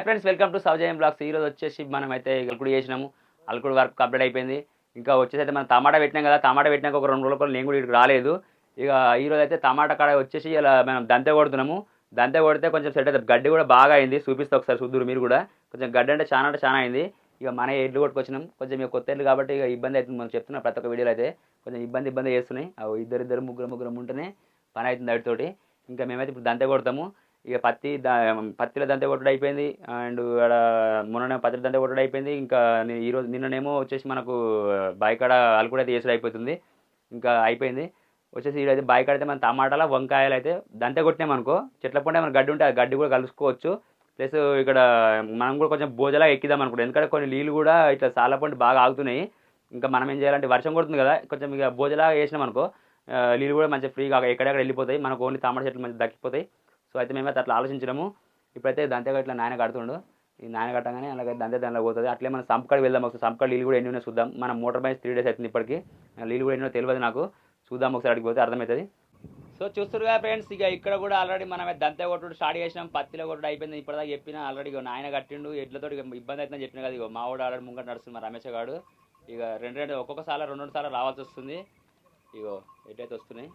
Hi friends, welcome to Saujayam blogs. ఈరోజు వచ్చేసి మనం అయితే అల్కుడు చేసినాము. అల్కుడు వర్క్ కంప్లీట్ అయిపోయింది. ఇంకా వచ్చేసి అయితే మనం టమాటా పెట్టినాం కదా, టమాటా పెట్టినాక ఒక 2 రోజుల నేను కూడా ఇక్కడికి రాలేదు. ఇక ఈరోజు అయితే టమాటా కాడ వచ్చేసి ఇలా మనం దంతే కొడుతున్నాము. దంతే కొడితే కొంచెం సెట్ అవుతుంది. గడ్డి కూడా బాగా అయింది, చూపిస్తే ఒకసారి చూద్దరు మీరు కూడా. కొంచెం గడ్డి అంటే చాలా అయింది. ఇక మన ఎడ్లు కొట్టుకొచ్చినాం. కొంచెం ఇక కొత్త ఎడ్లు కాబట్టి ఇక ఇబ్బంది అవుతుంది. మనం చెప్తున్నాం ప్రతి ఒక్క వీడియోలో అయితే కొంచెం ఇబ్బంది చేస్తున్నాయి. ఇద్దరు ముగ్గురు ఉంటేనే పని అవుతుంది వాటితోటి. ఇంకా మేమైతే ఇప్పుడు దంతే కొడతాము. ఇక పత్తిలో దంతే కొట్టడం అయిపోయింది. అండ్ అక్కడ మొన్న పత్తిలో దంతే కొట్టడం అయిపోయింది. ఇంకా నిన్ననేమో వచ్చేసి మనకు బాయికాడ అల్కుడు అయితే చేసుడు అయిపోతుంది. ఇంకా అయిపోయింది. వచ్చేసి ఈడైతే బాయికాడ అయితే మన టమాటాల వంకాయలు అయితే దంతే కొట్టినాం అనుకో, చెట్ల పంటే మన గడ్డి ఉంటే ఆ గడ్డి కూడా కలుసుకోవచ్చు. ప్లస్ ఇక్కడ మనం కూడా కొంచెం భోజలా ఎక్కిద్దాం అనుకుంటాం. ఎందుకంటే కొన్ని నీళ్ళు కూడా ఇట్లా చాలా పంట బాగా ఆగుతున్నాయి. ఇంకా మనం ఏం చేయాలంటే వర్షం కొడుతుంది కదా, కొంచెం ఇక భోజలా వేసినాం అనుకో నీళ్ళు కూడా మంచిగా ఫ్రీగా ఎక్కడెక్కడ వెళ్ళిపోతాయి. మనకు ఓన్లీ టమాటా చెట్లు మంచిగా దక్కిపోతాయి. సో అయితే మేమైతే అట్లా ఆలోచించినాము. ఇప్పుడైతే దంతే ఇట్లా నాయన కడుతుండు. ఈ నాయన కట్టగానే అలాగే దంతే దానిలో పోతుంది. అట్లే మనం సంపకాడికి వెళ్దాం. ఒకసారి సంపకాడ నీళ్ళు కూడా ఎన్ని ఉన్నాయో చూద్దాం. మనం మోటార్ బైక్ 3 days అవుతుంది ఇప్పటికి. నీళ్ళు కూడా ఎన్నో తెలియదు నాకు. చూద్దాం ఒకసారి అడిగి పోతే అర్థమవుతుంది. సో చూస్తురుగా ఫ్రెండ్స్, ఇక ఇక్కడ కూడా ఆల్రెడీ మనం దంతే కొట్టుడు స్టార్ట్ చేసినాం. పత్తిలో కొట్టుడు అయిపోయింది. ఇప్పటిదాకా చెప్పిన ఆల్రెడీ నాయన కట్టిండు. ఎడ్లతో ఇబ్బంది అవుతుందని చెప్పిన కదా. ఇక మా వాడు ఆల్రెడీ ముంగట నడుస్తుంది మా రమేష్ గారు. ఇక ఒక్కొక్కసారి 2 సార్లు రావాల్సి వస్తుంది. ఇగో ఎడ్లయితే వస్తున్నాయి.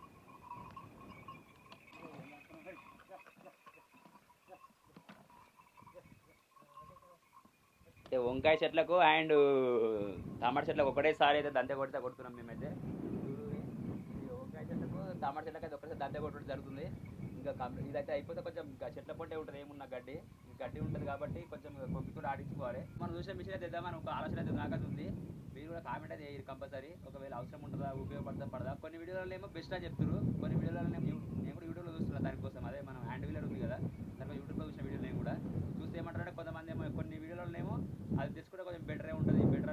వంకాయ చెట్లకు అండ్ టమాటా చెట్లకు ఒకటేసారి అయితే దంతే కొడుతున్నాం మేమైతే. వంకాయ చెట్లకు టమాటా చెట్లకు అయితే ఒకటేసారి దంతే కొట్టడం జరుగుతుంది. ఇంకా ఇదైతే అయిపోతే కొంచెం చెట్ల పొంటే ఉంటుంది, ఏమున్నా గడ్డి ఉంటుంది కాబట్టి కొంచెం కొబ్బితో ఆడించుకోవాలి. మనం చూసిన మిషన్ అయితే తెద్దామని ఒక ఆలోచన అయితే నాకు ఉంది. మీరు కూడా కామెంట్ అయితే వేయరు కంపల్సరీ. ఒకవేళ అవసరం ఉంటుందా, ఉపయోగపడదా. కొన్ని వీడియోలలో ఏమో బెస్ట్ అని చెప్తారు, కొన్ని వీడియోలలో నేను కూడా యూట్యూబ్లో చూస్తున్నాను దానికోసం. అదే మనం హ్యాండ్ వీలర్ ఉంది కదా, దానికోసం యూట్యూబ్లో చూసిన వీడియోలు నేను కూడా చూస్తే ఏమంటారంటే కొంతమంది ఏమో కొన్ని వీడియోలలో ఏమో అది తెచ్చుకుంటే కొంచెం బెటర్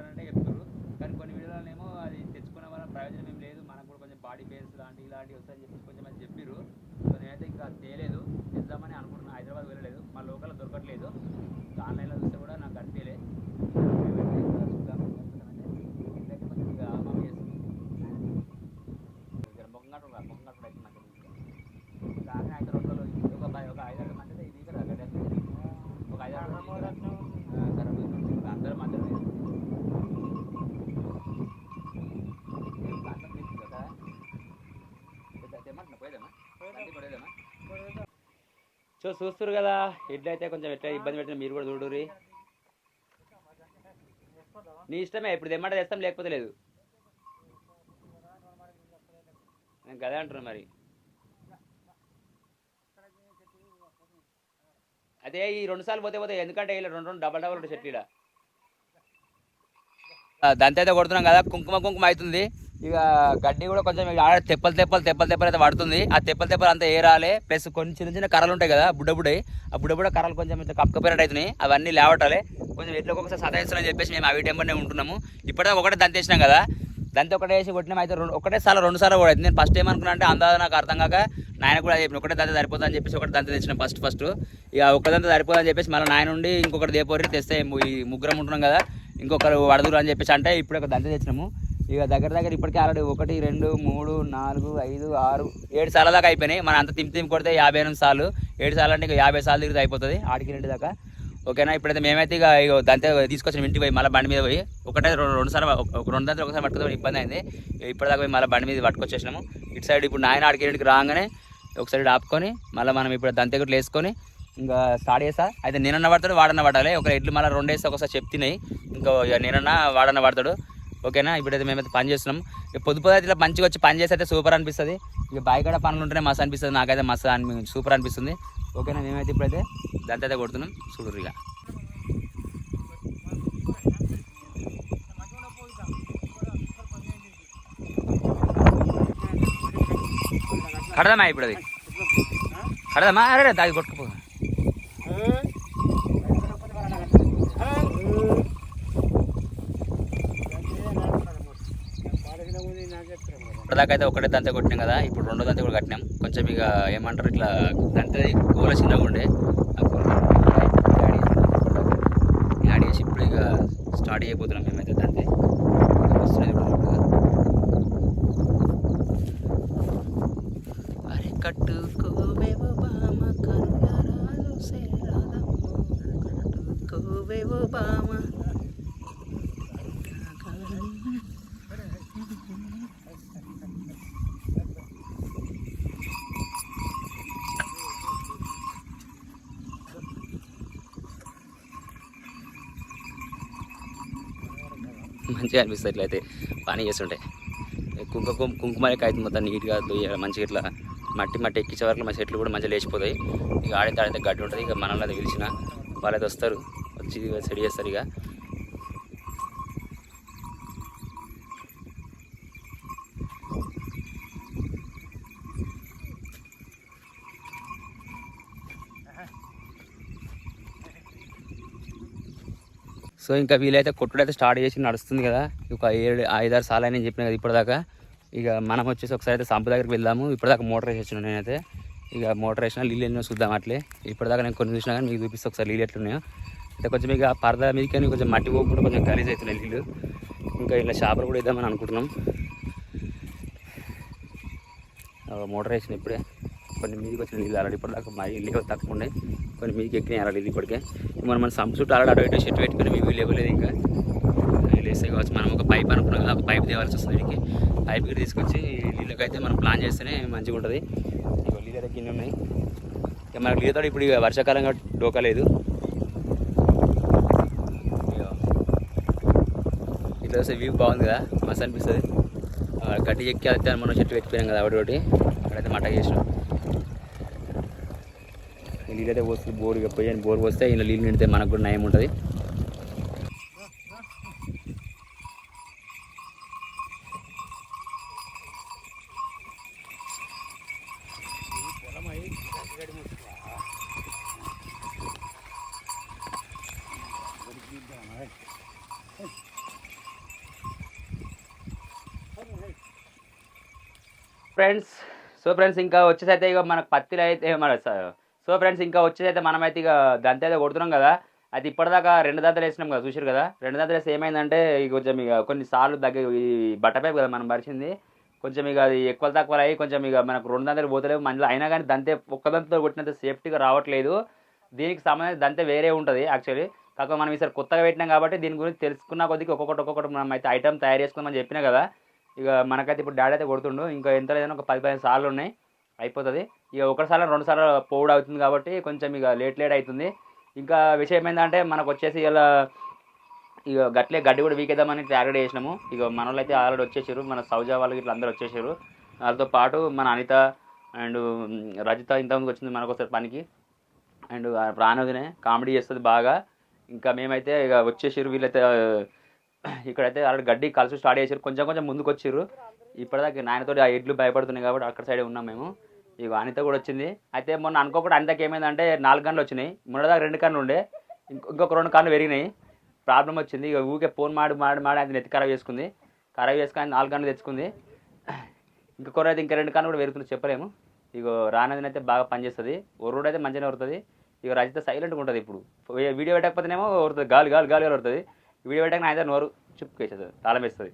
అంటే చెప్తారు. కానీ కొన్ని వీడియోలలో ఏమో అది తెచ్చుకునే వల్ల ప్రయోజనం ఏం లేదు, మనకు కూడా కొంచెం బాడీ పెయిన్స్ ఇలాంటివి వస్తాయని చెప్పి కొంచెం అది చెప్పారు. సో నేనైతే ఇంకా తేలేదు, తెద్దామని అనుకుంటున్నాను. హైదరాబాద్ వెళ్ళలేదు, మా లోకల్లో దొరకట్లేదు. ఆన్లైన్లో చూస్తే కూడా నాకు కనిపించలేదు. సో చూస్తారు కదా ఎట్లయితే కొంచెం ఎట్లా ఇబ్బంది పెట్టిన మీరు కూడా చూడుర్రి. నీ ఇష్టమే, ఇప్పుడు తెమ్మంటే తెస్తాం, లేకపోతే లేదు. నేను కదే అంటున్నాను మరి. అదే ఈ 2 సార్లు పోతే ఎందుకంటే ఇలా 2 డబల్ ఉంటాయి చెట్లు. ఇలా దంత అయితే కొడుతున్నాం కదా, కుంకుమ అవుతుంది. ఇక గడ్డి కూడా కొంచెం తెప్పలు అయితే పడుతుంది. ఆ తెప్పలు అంతా ఏరాలి. ప్లస్ కొన్ని చిన్న కర్రలు ఉంటాయి కదా, ఆ బుడ్డ కర్రలు కొంచెం ఇట్లా కప్పకపోయినట్టు అవుతున్నాయి. అవన్నీ లేవటాలి. కొంచెం ఎట్లా ఒక్కొక్కసారి సతాయిస్తున్నాయని చెప్పేసి మేము అవి టెంపర్నే ఉంటున్నాము. ఇప్పటిదాకా ఒకటే దంత వేసినాం కదా, దంత ఒకటే వేసి కొట్టినాం. అయితే 2 సార్లు కూడా అవుతుంది. నేను ఫస్ట్ ఏమనుకున్నా అంటే అందాజ నాకు అర్థం కాక నాయన కూడా చెప్పిన ఒకటే దంత సరిపోతుంది అని చెప్పేసి ఒకటి దంత తెచ్చినాం ఫస్ట్. ఇక ఒక దంత సరిపోదని చెప్పేసి మళ్ళీ నాయన నుండి ఇంకొకటి దేపోరి తెస్తే ఈ ముగ్గురం ఉంటున్నాం కదా, ఇంకొకరు వడదురు అని చెప్పేసి అంటే ఇప్పుడు ఒక దంత తెచ్చినాము. ఇక దగ్గర ఇప్పటికే ఆల్రెడీ 1 2 3 4 5 6 7 సార్లు దాకా అయిపోయినాయి. మనం అంత తింపి కొడితే 58 సార్లు, 7 సార్లు అంటే ఇక 50 సార్లు తిరిగితే అయిపోతుంది ఆడికి 2 దాకా. ఓకేనా. ఇప్పుడైతే మేమైతే ఇక దంతే తీసుకొచ్చిన ఇంటికి పోయి మళ్ళీ బండి మీద పోయి 2 సార్లు 2 దంతలు ఒకసారి పట్టుకుని ఇబ్బంది అయింది. ఇప్పటిదాకా పోయి మళ్ళీ బండి మీద పట్టుకొచ్చేసినాము. ఇటు సైడ్ ఇప్పుడు నాయన ఆడికి 2కి రాగానే ఒకసారి ఆపుకొని మళ్ళీ మనం ఇప్పుడు దంతే గుట్లు వేసుకొని ఇంకా స్టార్ట్ చేస్తా. అయితే నేనన్న పడతాడు, వాడన్న పడాలి. ఒక ఎడ్లు మళ్ళీ 2 వేస్తే ఒకసారి చెప్తున్నాయి. ఇంకా నేనన్న వాడన్న పడతాడు. ఓకేనా. ఇప్పుడైతే మేమైతే పని చేస్తున్నాం. పొద్దు ఇట్లా మంచిగా వచ్చి పని చేస్తే అయితే సూపర్ అనిపిస్తుంది. ఇక బాయికాడ పనులు ఉంటేనే మస్తు అనిపిస్తుంది. నాకైతే మస్తు సూపర్ అనిపిస్తుంది. ఓకేనా. మేమైతే ఇప్పుడైతే దంత అయితే కొడుతున్నాం. చూడు ఇక కడదామా ఇప్పుడు అది కడదామా. అరే దాగి కొట్టుకుపో. ఇప్పటిదాకైతే ఒకటే దంత కొట్టినాం కదా, ఇప్పుడు 2వ దంత కూడా కట్టినాం. కొంచెం ఇక ఏమంటారు ఇట్లా దంత కూల చిన్నగా ఉండే ఆ కూల యాడ్ చేసి ఇప్పుడు ఇక స్టార్ట్ చేయబోతున్నాం మేమైతే దంతే. వస్తున్నది ఇప్పుడు అరే కట్టుకోవేవో బామ కనుయారాలు సేరాలమ్మ. నువ్వేవో బామ. మంచిగా అనిపిస్తుంది ఇట్లయితే పని చేస్తుంటే. కుంకుమలకి అయితే మొత్తం నీట్గా మంచిగా ఇట్లా మట్టి మట్టి ఎక్కించే వరకు మా చెట్లు కూడా మంచిగా లేచిపోతాయి. ఇక ఆడితే ఆడితే గడ్డి ఉంటుంది. ఇక మనల్ని అది పిలిచిన వాళ్ళైతే వస్తారు, వచ్చి సెడి చేస్తారు. ఇక సో ఇంకా వీలైతే కొట్టుడైతే స్టార్ట్ చేసి నడుస్తుంది కదా. ఒక 7-5-6 సార్లు అని చెప్పిన కదా ఇప్పటిదాకా. ఇక మనం వచ్చేసి ఒకసారి అయితే సంపు దగ్గరికి వెళ్దాము. ఇప్పటిదాకా మోటార్ వేసి వచ్చిన నేనైతే. ఇక మోటార్ వేసినా నీళ్ళు ఎన్నో చూద్దాం అట్లే. ఇప్పటిదాకా నేను కొన్ని చూసినా కానీ మీకు చూపిస్తే ఒకసారి నీళ్ళు ఎట్లున్నాయో. అయితే కొంచెం ఇక పరదా మీదకి కానీ కొంచెం మట్టి పోకుండా కొంచెం గలీజ్ అవుతున్నాయి నీళ్ళు. ఇంకా ఇలా చేపలు కూడా ఇద్దామని అనుకుంటున్నాం. మోటార్ వేసిన ఇప్పుడే కొన్ని మీదకి వచ్చిన నీళ్ళు ఆల్రెడీ ఇప్పటిదాకా మా ఇల్లు తక్కువ ఉన్నాయి, కొన్ని మీదకి ఎక్కినాయి ఆల్రెడీ ఇప్పటికే. మన సంపు చుట్టూ ఆల్రెడీ అటు ఇటు షెట్ పెట్టుకుని మేము లేవలేదు. ఇంకా లేస్తే కావచ్చు. మనం ఒక పైప్ అనుకున్నాం కదా, ఒక పైప్ తేవాల్సి వస్తుంది. వీడికి పైప్ కూడా తీసుకొచ్చి నీళ్ళకైతే మనం ప్లాన్ చేస్తేనే మంచిగా ఉంటుంది. ఇక నీళ్ళు అయితే కింద ఉన్నాయి. ఇక మనకు నీళ్ళతో ఇప్పుడు ఇక వర్షాకాలంగా డోకలేదు. ఇట్లా వస్తే వ్యూ బాగుంది కదా, మస్తు అనిపిస్తుంది. గడ్డి ఎక్కి అయితే మనం చెట్టు పెట్టిపోయాం కదా ఒకటి అక్కడైతే మటా చేసినాం. నీళ్ళు అయితే పోస్తుంది బోర్. ఇక పోయి బోర్ పోస్తే ఇలా నీళ్ళు నిండితే మనకు కూడా నయం ఉంటుంది. ఫ్రెండ్స్ ఇంకా వచ్చేసి అయితే ఇక మనకు పత్తిలో అయితే ఇంకా వచ్చేసి అయితే మనమైతే ఇక దంత అయితే కొడుతున్నాం కదా. అది ఇప్పటిదాకా 2 దంతలు వేసినాం కదా, చూసారు కదా. 2 దంతలు వేస్తే ఏమైందంటే ఇక కొంచెం ఇక కొన్నిసార్లు ఈ బట్టపైపు కదా మనం పరిచింది, కొంచెం ఇక అది ఎక్కువ తక్కువ అయ్యి కొంచెం ఇక మనకు 2 దంతలు పోతలేవు మంచిలో. అయినా కానీ దంతే ఒక్క దంతతో కొట్టినంత సేఫ్టీగా రావట్లేదు. దీనికి సంబంధించి దంతే వేరే ఉంటుంది యాక్చువల్లీ. కాకపోతే మనం ఈసారి కొత్తగా పెట్టినాం కాబట్టి దీని గురించి తెలుసుకున్న కొద్దికి ఒక్కొక్కటి మనం అయితే ఐటమ్ తయారు చేసుకుందామని చెప్పినా కదా. ఇక మనకైతే ఇప్పుడు డాడీ అయితే కొడుతుండు. ఇంకా ఎంత లేదన్నా ఒక 10-15 సార్లు ఉన్నాయి, అయిపోతుంది. ఇక 1 సార్లు 2 సార్లు పోవుడు అవుతుంది కాబట్టి కొంచెం ఇక లేట్ అవుతుంది. ఇంకా విషయం ఏంటంటే మనకు వచ్చేసి ఇలా ఇక గడ్డి కూడా వీకేద్దామని టార్గెట్ చేసినాము. ఇక మన వాళ్ళు అయితే ఆల్రెడీ వచ్చేసారు, మన సౌజా వాళ్ళకి ఇట్లా అందరూ వచ్చేసారు. వాళ్ళతో పాటు మన అనిత అండ్ రజిత ఇంతకుముందుకు వచ్చింది మనకోసారి పనికి. అండ్ ప్రాణోదినే కామెడీ చేస్తుంది బాగా. ఇంకా మేమైతే ఇక వచ్చేసారు వీళ్ళైతే. ఇక్కడైతే ఆల్రెడీ గడ్డి కలిసి స్టార్ట్ చేసారు, కొంచెం ముందుకు వచ్చారు. ఇప్పటిదాకా నాయనతో ఆ ఎడ్లు భయపడుతున్నాయి కాబట్టి అక్కడ సైడే ఉన్నాం మేము. ఇక అనిత కూడా వచ్చింది. అయితే మొన్న అనుకోకుండా అనితకి ఏమైందంటే 4 గంటలు వచ్చినాయి. మొన్నదాకా 2 కన్నులు ఉండే, ఇంకొక 2 కన్నులు పెరిగినాయి. ప్రాబ్లం వచ్చింది. ఇక ఊకే ఫోన్ మాడి అది నెత్తి ఖరాబ్ చేసుకుని 4 గంటలు తెచ్చుకుంది. ఇంకొకరు అయితే ఇంకా 2 కన్నులు కూడా పెరుగుతుంది, చెప్పలేము. ఇక రానదిని అయితే బాగా పనిచేస్తుంది. ఒరుడు అయితే మంచిగానే వరుతుంది. ఇక రజిత సైలెంట్గా ఉంటుంది. ఇప్పుడు వీడియో పెట్టకపోతేనేమో వరుతుంది, గాలి వరుతుంది. వీడియో పెట్టక అయితే నోరు చుప్పుకేస్తుంది, తాళం వేస్తుంది.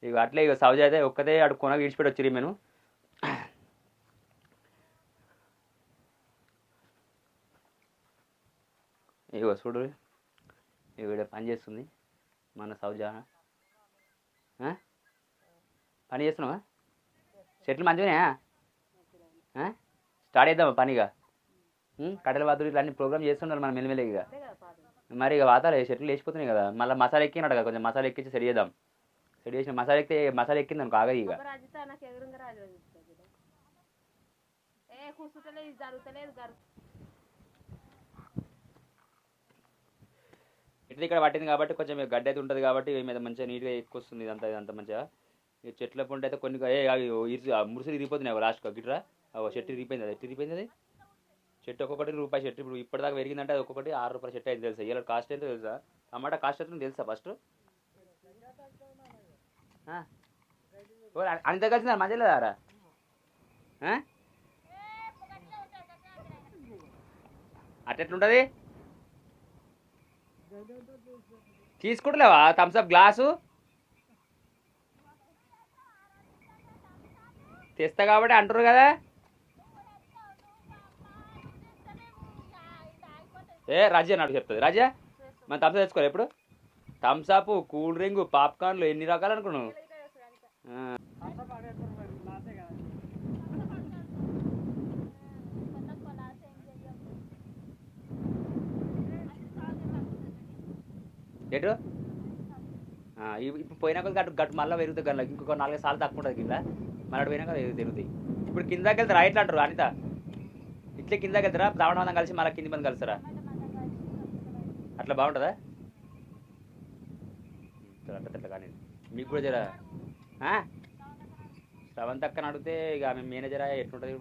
ఇక అట్లే ఇక సౌజ అయితే ఒక్కతే అటు కొనగా ఇడిచిపెట్టి వచ్చిరి మేము. ఇగో చూడు, ఇక వీడియో పని చేస్తుంది మన సౌజ. పని చేస్తున్నావా? చెట్లు మంచిగా స్టార్ట్ చేద్దామా పనిగా? కట్టెల వాతులు ఇట్లా అన్ని ప్రోగ్రామ్ చేస్తున్నారు మనం మెల్లిమెల్లిగా. మరి ఇక వాతాలు చెట్లు లేచిపోతున్నాయి కదా. మళ్ళీ మసాలా ఎక్కినాడు కదా, కొంచెం మసాలా ఎక్కించి సెట్ చేద్దాం. సెట్ చేసిన మసాలా ఎక్కింది అనుకో ఆగదు. ఇక ఇట్లా ఇక్కడ పట్టింది కాబట్టి కొంచెం గడ్డి అయితే ఉంటుంది కాబట్టి మీద మంచిగా నీట్గా ఎక్కువ వస్తుంది. ఇదంతా మంచిగా. ఈ చెట్ల పంట అయితే కొన్ని మురుసులు ఇరిగిపోతున్నాయి లాస్ట్గా. గిట్రా చెట్టు ఇరిగిపోయింది, అది ఇరిగిపోయింది. అది చెట్టు ఒక్కొక్కటి రూపాయి చెట్టు. ఇప్పుడు ఇప్పటిదాకా పెరిగిందంటే అది ఒక్కొక్కటి 6 రూపాయల చెట్టు అయితే తెలుసా. ఇలా కాస్ట్ అయితే తెలుసా? టమాటా కాస్ట్ అయితే తెలుసా ఫస్ట్? అంత కలిసి మధ్యలో దారా అట్టెట్లుంటుంది? తీసుకుంటలేవా థమ్స్అప్ గ్లాసు? తెస్తా కాబట్టి అంటారు కదా. రాజా నాడు చెప్తుంది. రాజా మన థమ్స్అప్ తెచ్చుకోవాలి ఎప్పుడు థమ్స్అప్ కూల్ డ్రింక్ పాప్కార్న్లు ఎన్ని రకాలు అనుకున్నావు ఎటు ఇప్పుడు పోయినా కొద్ది గట్టు గట్టు మళ్ళీ పెరుగుతుంది గల్ల ఇంకొక 4 సార్లు తక్కువ ఉంటుంది కింద మళ్ళీ అటు పోయినాక తిరుగుతాయి ఇప్పుడు కిందకి వెళ్తారా ఎట్లా అంటారు అనిత ఇట్లే కిందకి వెళ్తారా దావణ కలిసి మళ్ళీ కింది మంది కలుస్తారా అట్లా బాగుంటుందా అట్లా కానీ మీకు కూడా జరా శ్రవంత్ అక్కని అడిగితే ఇక ఆమె మేనేజరా ఎట్లుంటుంది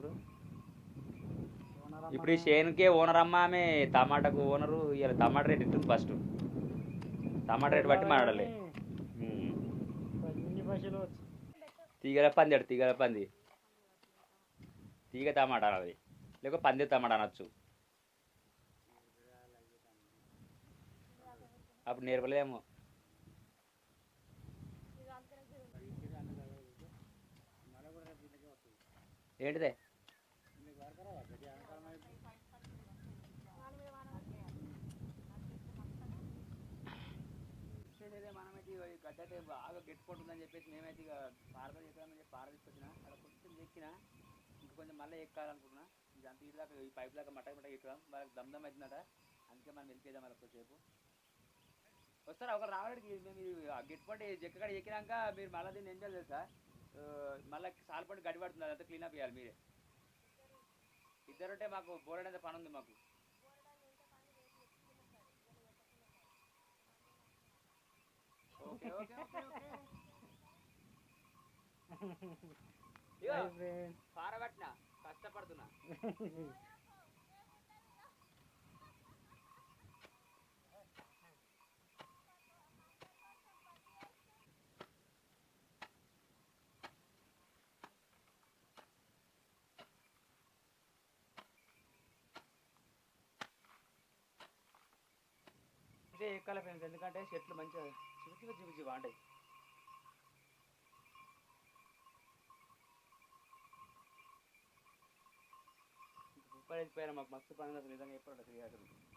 ఇప్పుడు ఈ షేన్కే ఓనర్ అమ్మ ఆమె టమాటాకు ఓనరు ఇలా టమాటా రేట్ ఇస్తుంది ఫస్ట్ టమాటా రేట్ బట్టి మాట్లాడాలి తీగల పంది అడు తీగల పంది తీగ టమాటా అన్నది లేకపోతే పంది టమాటా అనొచ్చు అప్పుడు నేర్పలేమో ఏంటిదే మనమైతే గడ్డ అయితే బాగా గెట్టుకుంటుందని చెప్పేసి మేమైతే ఇక పారద చేద్దామని చెప్పి పార తీసుకొచ్చిన అక్కడ కొంచెం ఎక్కిన ఇంకా కొంచెం మళ్ళీ ఎక్కాలనుకున్నా ఇదంతా ఇది దాకా ఈ పైప్ దాకా మట్ట ఎక్కుదాం వాళ్ళకి దమ్దమ్ అవుతుందట అందుకే మనం వెళ్తేద్దాం వాళ్ళకి కొద్దిసేపు వస్తారా ఒకరు రావడానికి మీరు గెట్టుపడి జక్కగడ ఎక్కినాక మీరు మళ్ళీ దీన్ని ఎంజాయ్ చేస్తా మళ్ళీ సాల్పడి గడి పడుతుంది అదంతా క్లీనప్ చేయాలి మీరే ఇద్దరుంటే మాకు బోర్డు పని ఉంది మాకు ఓకే ఓకే ఓకే ఓకే పారబట్టిన కష్టపడుతున్నా ఇదే ఎక్కాలి ఫ్రెండ్స్ ఎందుకంటే చెట్లు మంచిగా చివిచి బాగుంటాయి ఉప్పాడు వెళ్ళిపోయారు మాకు మస్తు పని నిజంగా ఎప్పుడు 3 గంటలు